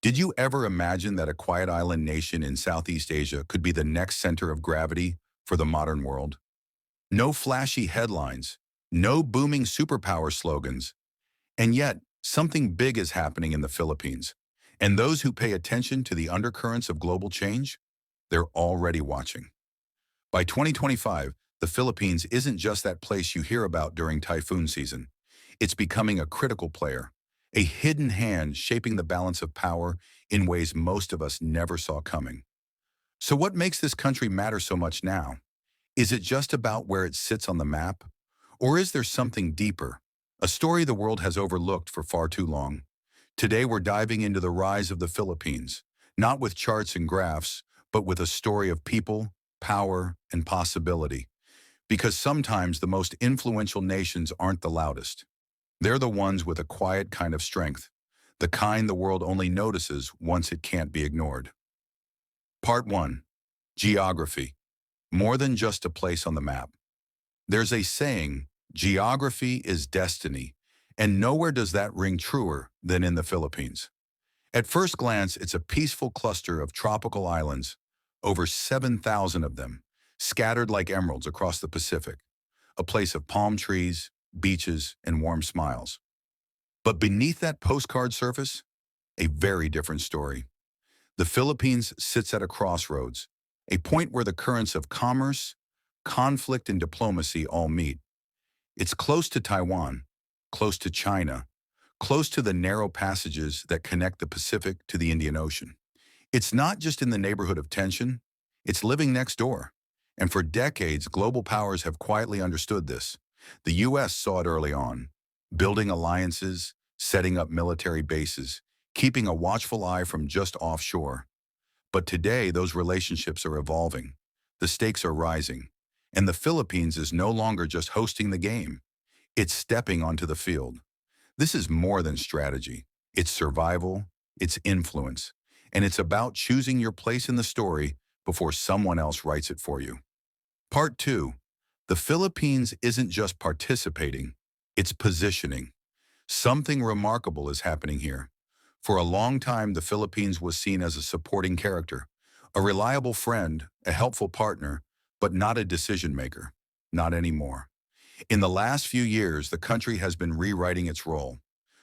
Did you ever imagine that a quiet island nation in Southeast Asia could be the next center of gravity for the modern world? No flashy headlines, no booming superpower slogans, and yet something big is happening in the Philippines. And those who pay attention to the undercurrents of global change, they're already watching. By 2025, the Philippines isn't just that place you hear about during typhoon season. It's becoming a critical player, a hidden hand shaping the balance of power in ways most of us never saw coming. So what makes this country matter so much now? Is it just about where it sits on the map? Or is there something deeper? A story the world has overlooked for far too long. Today we're diving into the rise of the Philippines, not with charts and graphs, but with a story of people, power, and possibility. Because sometimes the most influential nations aren't the loudest. They're the ones with a quiet kind of strength, the kind the world only notices once it can't be ignored. Part 1. Geography. More than just a place on the map. There's a saying, geography is destiny, and nowhere does that ring truer than in the Philippines. At first glance, it's a peaceful cluster of tropical islands, over 7,000 of them, scattered like emeralds across the Pacific, a place of palm trees, beaches, and warm smiles. But beneath that postcard surface, a very different story. The Philippines sits at a crossroads, a point where the currents of commerce, conflict, and diplomacy all meet. It's close to Taiwan, close to China, close to the narrow passages that connect the Pacific to the Indian Ocean. It's not just in the neighborhood of tension, it's living next door. And for decades, global powers have quietly understood this. The U.S. saw it early on, building alliances, setting up military bases, keeping a watchful eye from just offshore. But today, those relationships are evolving. The stakes are rising. And the Philippines is no longer just hosting the game. It's stepping onto the field. This is more than strategy. It's survival, it's influence, and it's about choosing your place in the story before someone else writes it for you. Part 2. The Philippines isn't just participating, it's positioning. Something remarkable is happening here. For a long time, the Philippines was seen as a supporting character, a reliable friend, a helpful partner, but not a decision maker. Not anymore. In the last few years, the country has been rewriting its role,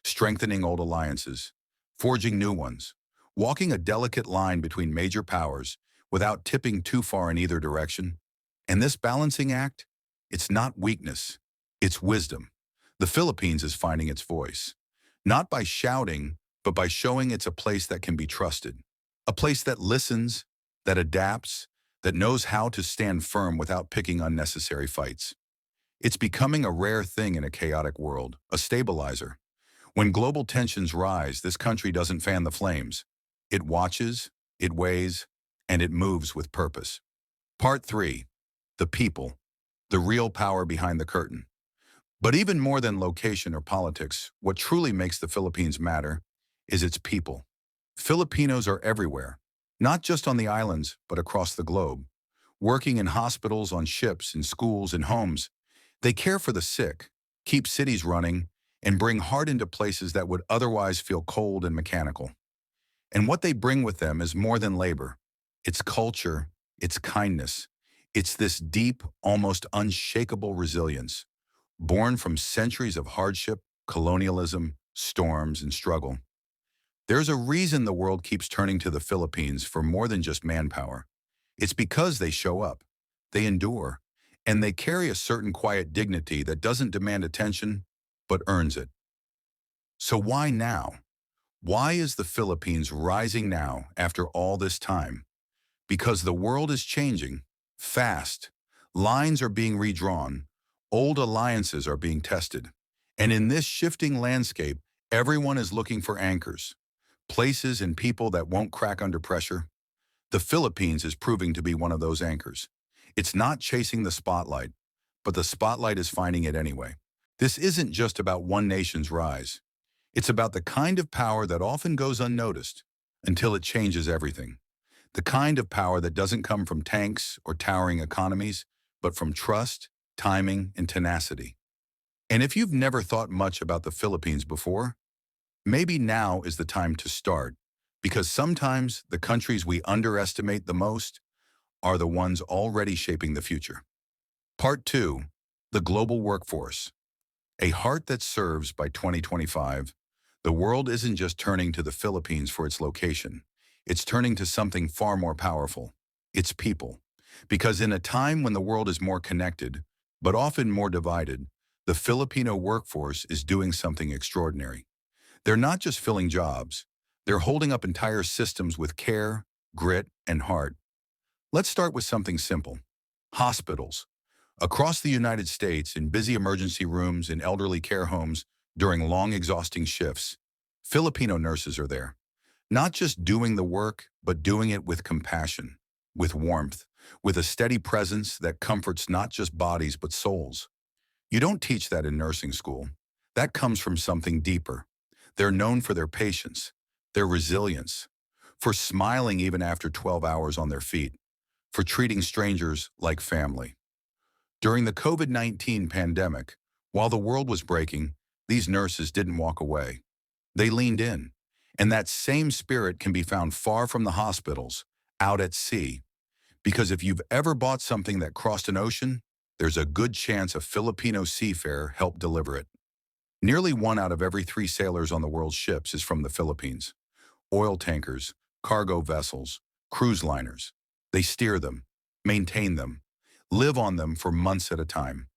strengthening old alliances, forging new ones, walking a delicate line between major powers without tipping too far in either direction. And this balancing act, it's not weakness, it's wisdom. The Philippines is finding its voice, not by shouting, but by showing it's a place that can be trusted, a place that listens, that adapts, that knows how to stand firm without picking unnecessary fights. It's becoming a rare thing in a chaotic world, a stabilizer. When global tensions rise, this country doesn't fan the flames. It watches, it weighs, and it moves with purpose. Part 3. The people, the real power behind the curtain. But even more than location or politics, what truly makes the Philippines matter is its people. Filipinos are everywhere, not just on the islands, but across the globe. Working in hospitals, on ships, in schools, in homes, they care for the sick, keep cities running, and bring heart into places that would otherwise feel cold and mechanical. And what they bring with them is more than labor. It's culture, it's kindness. It's this deep, almost unshakable resilience, born from centuries of hardship, colonialism, storms, and struggle. There's a reason the world keeps turning to the Philippines for more than just manpower. It's because they show up, they endure, and they carry a certain quiet dignity that doesn't demand attention, but earns it. So why now? Why is the Philippines rising now after all this time? Because the world is changing, fast. Lines are being redrawn, old alliances are being tested. And in this shifting landscape, everyone is looking for anchors, places and people that won't crack under pressure. The Philippines is proving to be one of those anchors. It's not chasing the spotlight, but the spotlight is finding it anyway. This isn't just about one nation's rise. It's about the kind of power that often goes unnoticed until it changes everything. The kind of power that doesn't come from tanks or towering economies, but from trust, timing, and tenacity. And if you've never thought much about the Philippines before, maybe now is the time to start. Because sometimes the countries we underestimate the most are the ones already shaping the future. Part 2, the global workforce. A heart that serves. By 2025, the world isn't just turning to the Philippines for its location. It's turning to something far more powerful, its people. Because in a time when the world is more connected, but often more divided, the Filipino workforce is doing something extraordinary. They're not just filling jobs, they're holding up entire systems with care, grit, and heart. Let's start with something simple. Hospitals. Across the United States, in busy emergency rooms and elderly care homes during long, exhausting shifts, Filipino nurses are there. Not just doing the work, but doing it with compassion, with warmth, with a steady presence that comforts not just bodies, but souls. You don't teach that in nursing school. That comes from something deeper. They're known for their patience, their resilience, for smiling even after 12 hours on their feet, for treating strangers like family. During the COVID-19 pandemic, while the world was breaking, these nurses didn't walk away. They leaned in. And that same spirit can be found far from the hospitals, out at sea. Because if you've ever bought something that crossed an ocean, there's a good chance a Filipino seafarer helped deliver it. Nearly 1 out of every 3 sailors on the world's ships is from the Philippines. Oil tankers, cargo vessels, cruise liners. They steer them, maintain them, live on them for months at a time,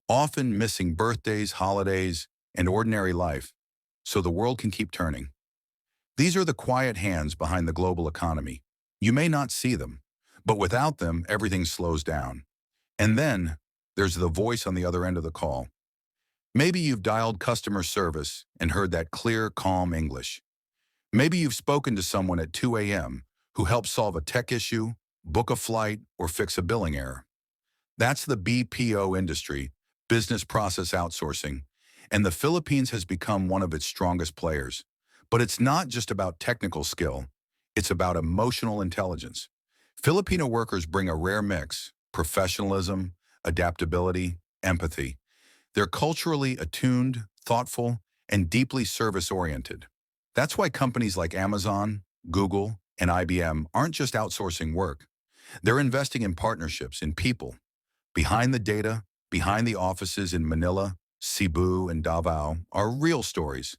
often missing birthdays, holidays, and ordinary life, so the world can keep turning. These are the quiet hands behind the global economy. You may not see them, but without them, everything slows down. And then, there's the voice on the other end of the call. Maybe you've dialed customer service and heard that clear, calm English. Maybe you've spoken to someone at 2 a.m. who helped solve a tech issue, book a flight, or fix a billing error. That's the BPO industry, business process outsourcing, and the Philippines has become one of its strongest players. But it's not just about technical skill, it's about emotional intelligence. Filipino workers bring a rare mix: professionalism, adaptability, empathy. They're culturally attuned, thoughtful, and deeply service-oriented. That's why companies like Amazon, Google, and IBM aren't just outsourcing work. They're investing in partnerships, in people. Behind the data, behind the offices in Manila, Cebu, and Davao are real stories.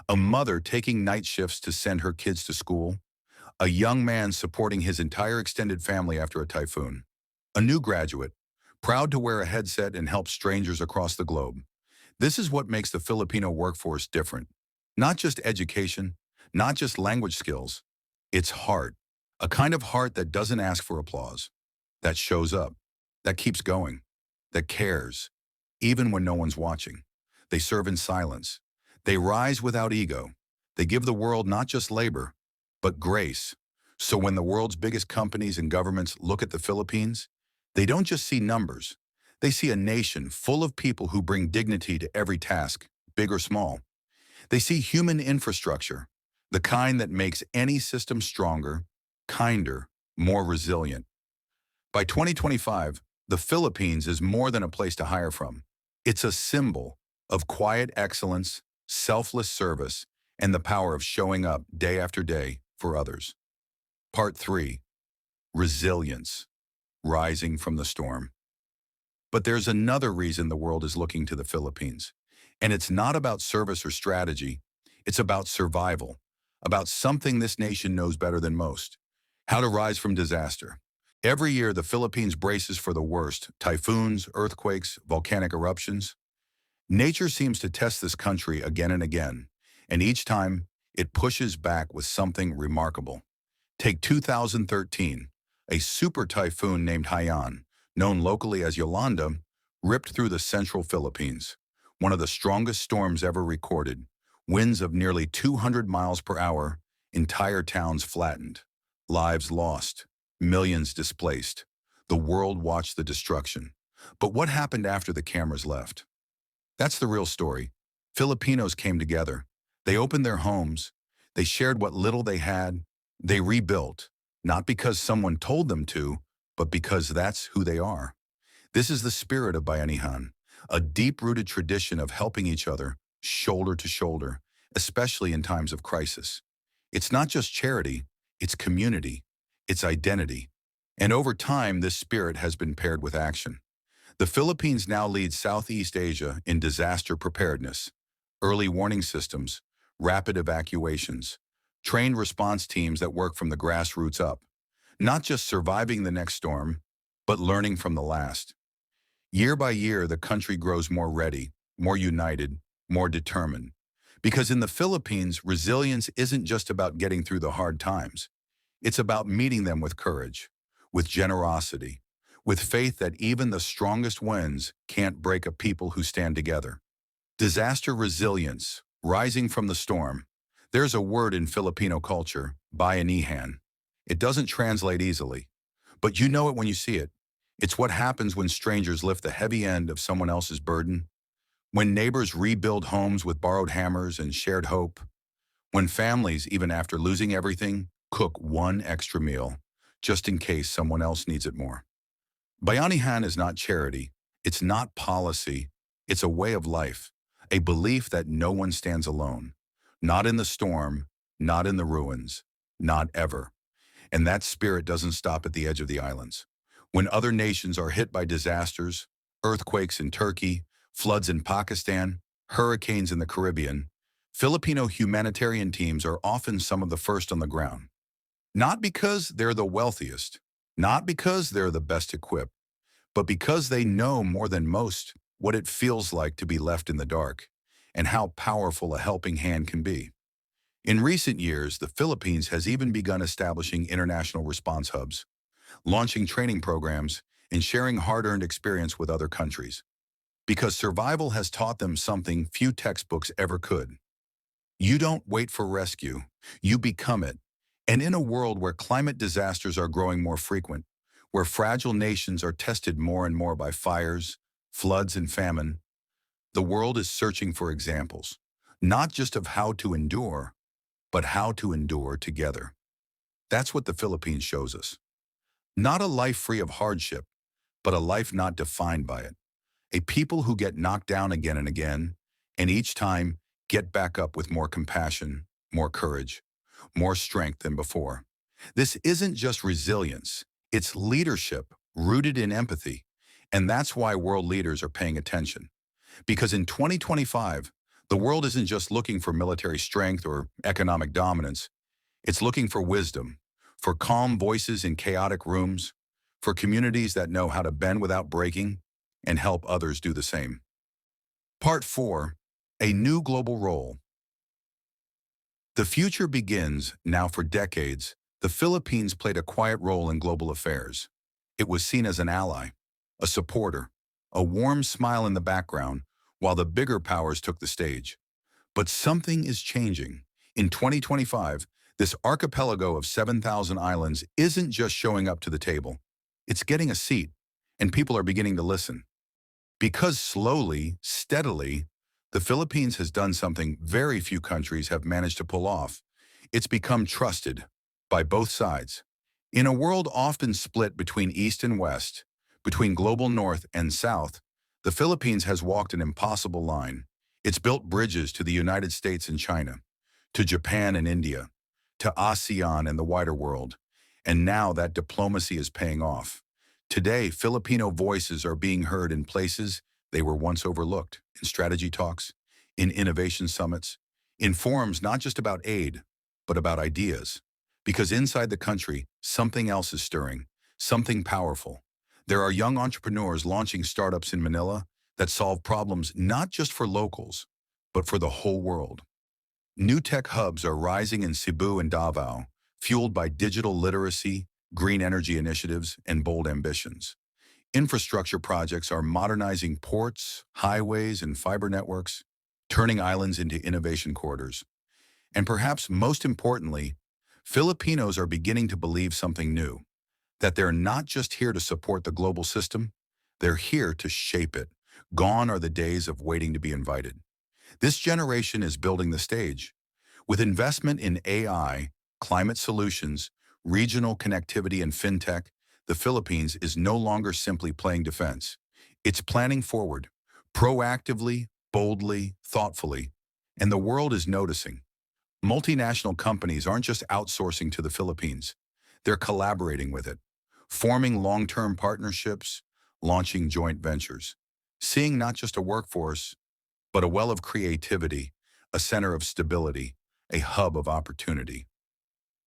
A mother taking night shifts to send her kids to school. A young man supporting his entire extended family after a typhoon. A new graduate, proud to wear a headset and help strangers across the globe. This is what makes the Filipino workforce different. Not just education, not just language skills. It's heart. A kind of heart that doesn't ask for applause, that shows up, that keeps going, that cares, even when no one's watching. They serve in silence. They rise without ego. They give the world not just labor, but grace. So when the world's biggest companies and governments look at the Philippines, they don't just see numbers. They see a nation full of people who bring dignity to every task, big or small. They see human infrastructure, the kind that makes any system stronger, kinder, more resilient. By 2025, the Philippines is more than a place to hire from. It's a symbol of quiet excellence, selfless service, and the power of showing up day after day for others. Part 3. Resilience. Rising from the storm. But there's another reason the world is looking to the Philippines. And it's not about service or strategy. It's about survival, about something this nation knows better than most: how to rise from disaster. Every year, the Philippines braces for the worst: typhoons, earthquakes, volcanic eruptions. Nature seems to test this country again and again, and each time, it pushes back with something remarkable. Take 2013, a super typhoon named Haiyan, known locally as Yolanda, ripped through the central Philippines. One of the strongest storms ever recorded. Winds of nearly 200 miles per hour, entire towns flattened. Lives lost, millions displaced. The world watched the destruction. But what happened after the cameras left? That's the real story. Filipinos came together. They opened their homes. They shared what little they had. They rebuilt, not because someone told them to, but because that's who they are. This is the spirit of Bayanihan, a deep-rooted tradition of helping each other, shoulder to shoulder, especially in times of crisis. It's not just charity, it's community, it's identity. And over time, this spirit has been paired with action. The Philippines now leads Southeast Asia in disaster preparedness, early warning systems, rapid evacuations, trained response teams that work from the grassroots up, not just surviving the next storm, but learning from the last. Year by year, the country grows more ready, more united, more determined. Because in the Philippines, resilience isn't just about getting through the hard times. It's about meeting them with courage, with generosity, with faith that even the strongest winds can't break a people who stand together. Disaster resilience, rising from the storm. There's a word in Filipino culture, Bayanihan. It doesn't translate easily, but you know it when you see it. It's what happens when strangers lift the heavy end of someone else's burden, when neighbors rebuild homes with borrowed hammers and shared hope, when families, even after losing everything, cook one extra meal, just in case someone else needs it more. Bayanihan is not charity, it's not policy, it's a way of life, a belief that no one stands alone, not in the storm, not in the ruins, not ever. And that spirit doesn't stop at the edge of the islands. When other nations are hit by disasters, earthquakes in Turkey, floods in Pakistan, hurricanes in the Caribbean, Filipino humanitarian teams are often some of the first on the ground. Not because they're the wealthiest, not because they're the best equipped, but because they know more than most what it feels like to be left in the dark and how powerful a helping hand can be. In recent years, the Philippines has even begun establishing international response hubs, launching training programs, and sharing hard-earned experience with other countries. Because survival has taught them something few textbooks ever could. You don't wait for rescue, you become it. And in a world where climate disasters are growing more frequent, where fragile nations are tested more and more by fires, floods, and famine, the world is searching for examples, not just of how to endure, but how to endure together. That's what the Philippines shows us. Not a life free of hardship, but a life not defined by it. A people who get knocked down again and each time get back up with more compassion, more courage, more strength than before. This isn't just resilience, it's leadership rooted in empathy. And that's why world leaders are paying attention. Because in 2025, the world isn't just looking for military strength or economic dominance, it's looking for wisdom, for calm voices in chaotic rooms, for communities that know how to bend without breaking and help others do the same. Part 4. A New Global Role. The future begins. Now for decades, the Philippines played a quiet role in global affairs. It was seen as an ally, a supporter, a warm smile in the background, while the bigger powers took the stage. But something is changing. In 2025, this archipelago of 7,000 islands isn't just showing up to the table. It's getting a seat, and people are beginning to listen. Because slowly, steadily, the Philippines has done something very few countries have managed to pull off. It's become trusted by both sides. In a world often split between East and West, between global North and South, the Philippines has walked an impossible line. It's built bridges to the United States and China, to Japan and India, to ASEAN and the wider world. And now that diplomacy is paying off. Today, Filipino voices are being heard in places they were once overlooked, in strategy talks, in innovation summits, in forums not just about aid, but about ideas. Because inside the country, something else is stirring, something powerful. There are young entrepreneurs launching startups in Manila that solve problems not just for locals, but for the whole world. New tech hubs are rising in Cebu and Davao, fueled by digital literacy, green energy initiatives, and bold ambitions. Infrastructure projects are modernizing ports, highways, and fiber networks, turning islands into innovation corridors. And perhaps most importantly, Filipinos are beginning to believe something new, that they're not just here to support the global system, they're here to shape it. Gone are the days of waiting to be invited. This generation is building the stage. With investment in AI, climate solutions, regional connectivity, and fintech, the Philippines is no longer simply playing defense. It's planning forward, proactively, boldly, thoughtfully, and the world is noticing. Multinational companies aren't just outsourcing to the Philippines. They're collaborating with it, forming long-term partnerships, launching joint ventures, seeing not just a workforce, but a well of creativity, a center of stability, a hub of opportunity.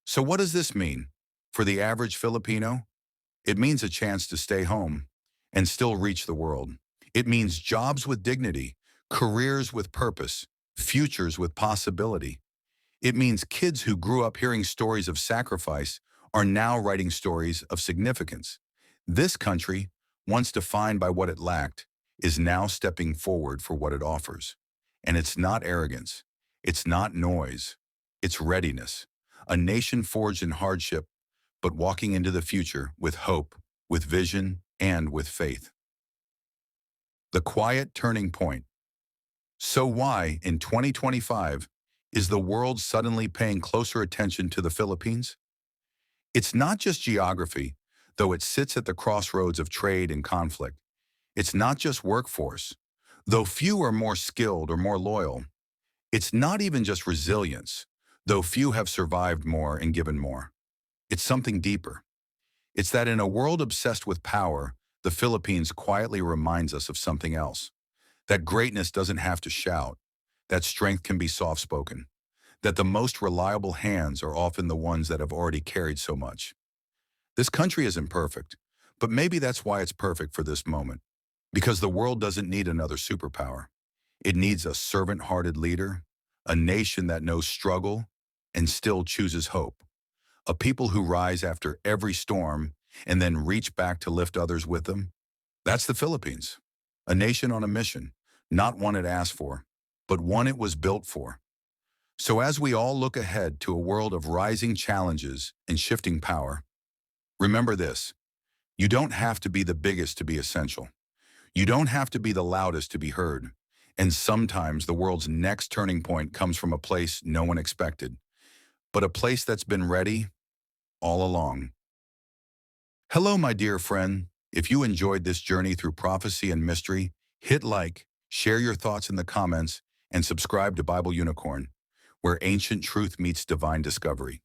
So what does this mean? For the average Filipino, it means a chance to stay home and still reach the world. It means jobs with dignity, careers with purpose, futures with possibility. It means kids who grew up hearing stories of sacrifice are now writing stories of significance. This country, once defined by what it lacked, is now stepping forward for what it offers. And it's not arrogance. It's not noise. It's readiness. A nation forged in hardship, but walking into the future with hope, with vision, and with faith. The quiet turning point. So why, in 2025, is the world suddenly paying closer attention to the Philippines? It's not just geography, though it sits at the crossroads of trade and conflict. It's not just workforce, though few are more skilled or more loyal. It's not even just resilience, though few have survived more and given more. It's something deeper. It's that in a world obsessed with power, the Philippines quietly reminds us of something else. That greatness doesn't have to shout, that strength can be soft-spoken, that the most reliable hands are often the ones that have already carried so much. This country isn't perfect, but maybe that's why it's perfect for this moment. Because the world doesn't need another superpower. It needs a servant-hearted leader, a nation that knows struggle and still chooses hope, a people who rise after every storm and then reach back to lift others with them. That's the Philippines, a nation on a mission, not one it asked for, but one it was built for. So as we all look ahead to a world of rising challenges and shifting power, remember this: you don't have to be the biggest to be essential. You don't have to be the loudest to be heard. And sometimes the world's next turning point comes from a place no one expected, but a place that's been ready all along. Hello, my dear friend. If you enjoyed this journey through prophecy and mystery, hit like, share your thoughts in the comments, and subscribe to Bible Unicorn, where ancient truth meets divine discovery.